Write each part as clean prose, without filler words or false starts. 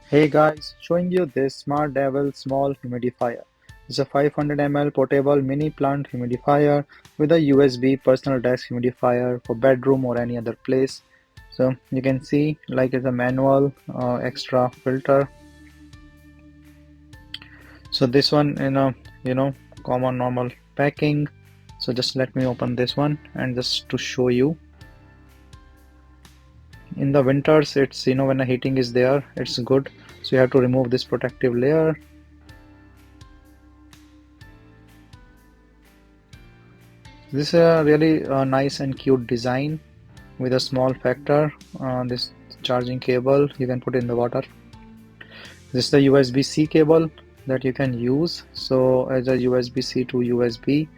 Hey guys, showing you this SmartDevil small humidifier. It's a 500 ml portable mini plant humidifier with a USB personal desk humidifier for bedroom or any other place. So you can see like it's a manual extra filter. So this one in a common normal packing. So just let me open this one and just to show you. In the winters, it's when the heating is there, it's good. So you have to remove this protective layer. This is a really nice and cute design with a small factor. This charging cable you can put in the water. This is the USB-C cable that you can use. So as a USB-C to USB.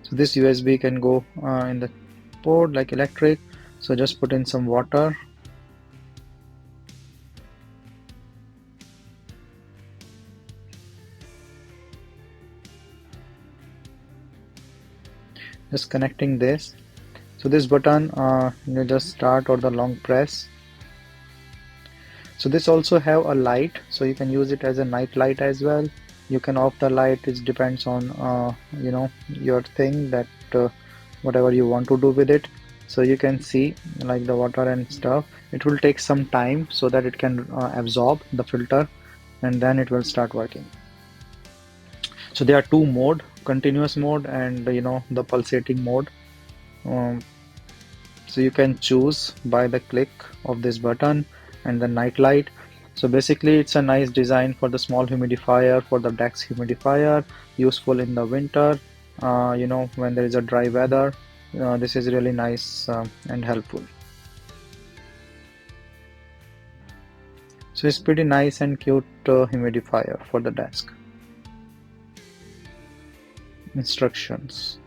So this USB can go in the port like electric. So just put in some water. Just connecting this. So this button you just start or the long press. So this also have a light, so you can use it as a night light as well. You can off the light. It depends on your thing that whatever you want to do with it. So you can see like the water and stuff. It will take some time so that it can absorb the filter, and then it will start working. So there are two mode: continuous mode and the pulsating mode. Um, so you can choose by the click of this button and the night light. So basically it's a nice design for the small humidifier, for the desk humidifier, useful in the winter, when there is a dry weather. This is really nice and helpful. So it's pretty nice and cute humidifier for the desk. Instructions.